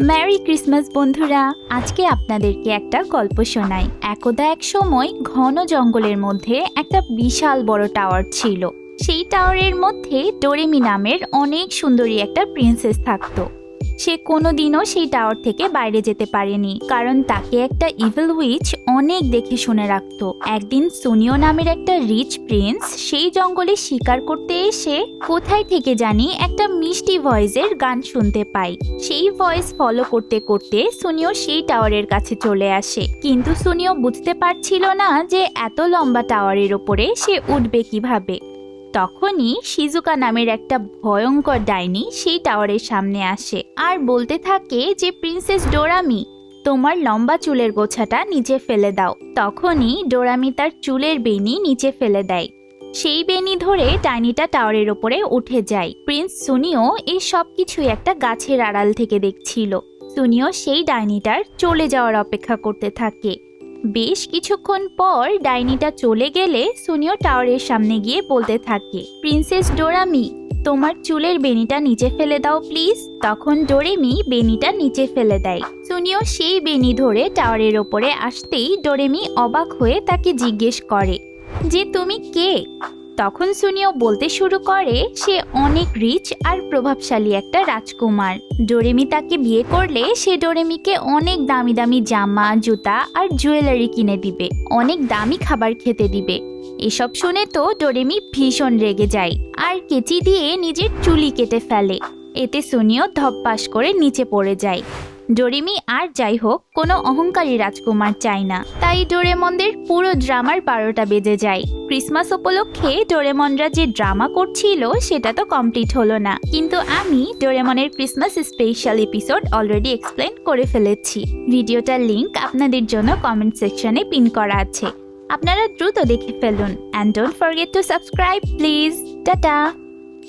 Merry Christmas বন্ধুরা, আজকে আপনাদেরকে একটা গল্প শোনাই। একদা এক সময় ঘন জঙ্গলের মধ্যে একটা বিশাল বড় টাওয়ার ছিল। সেই টাওয়ারের মধ্যে ডোরেমি নামের অনেক সুন্দরী একটা প্রিন্সেস থাকতো। সে কোনোদিনও সেই টাওয়ার থেকে বাইরে যেতে পারেনি, কারণ তাকে একটা ইভিল উইচ অনেক দেখে শুনে রাখতো। একদিন সুনিও নামের একটা রিচ প্রিন্স সেই জঙ্গলে শিকার করতে এসে কোথায় থেকে জানি একটা মিষ্টি ভয়েসের গান শুনতে পায়। সেই ভয়েস ফলো করতে করতে সুনিও সেই টাওয়ারের কাছে চলে আসে, কিন্তু সুনিও বুঝতে পারছিল না যে এত লম্বা টাওয়ারের ওপরে সে উঠবে কিভাবে। তখনই শিজুকা নামের একটা ভয়ঙ্কর ডাইনি সেই টাওয়ারের সামনে আসে আর বলতে থাকে যে প্রিন্সেস ডোরামি, তোমার লম্বা চুলের গোছাটা নিচে ফেলে দাও। তখনই ডোরামি তার চুলের বেনি নিচে ফেলে দেয়। সেই বেনি ধরে ডাইনিটা টাওয়ারের ওপরে উঠে যায়। প্রিন্স সুনিও এই সব কিছুই একটা গাছের আড়াল থেকে দেখছিল। সুনিও সেই ডাইনিটার চলে যাওয়ার অপেক্ষা করতে থাকে। বেশ কিছুক্ষণ পর ডাইনিটা চলে গেলে সুনিও টাওয়ারের সামনে গিয়ে বলতে থাকে, প্রিন্সেস ডোরামি, তোমার চুলের বেনিটা নিচে ফেলে দাও প্লিজ। তখন ডোরেমি বেনিটা নিচে ফেলে দেয়। সুনিও সেই বেনি ধরে টাওয়ারের ওপরে আসতেই ডোরেমি অবাক হয়ে তাকে জিজ্ঞেস করে যে তুমি কে। তখন সুনিও বলতে শুরু করে সে অনেক রিচ আর প্রভাবশালী একটা রাজকুমার। ডোরেমি তাকে বিয়ে করলে সে ডোরেমিকে অনেক দামি দামি জামা, জুতা আর জুয়েলারি কিনে দিবে, অনেক দামি খাবার খেতে দিবে। এসব শুনে তো ডোরেমি ভীষণ রেগে যায় আর কেচি দিয়ে নিজের চুলি কেটে ফেলে। এতে সুনিও ধপ্পাস করে নিচে পড়ে যায়। ডোরেমি আর যাই হোক কোনো অহংকারী রাজকুমার চায় না, তাই ডোরেমনদের পুরো ড্রামার 12টা বেজে যায়। ক্রিসমাস উপলক্ষে ডোরেমনরা যে ড্রামা করছিল সেটা তো কমপ্লিট হলো না, কিন্তু আমি ডোরেমনের Christmas special episode already explain করে ফেলেছি। ভিডিওটার লিংক আপনাদের জন্য কমেন্ট সেকশনে পিন করা আছে, আপনারা দ্রুত দেখে ফেলুন। And don't forget to subscribe please. Tata.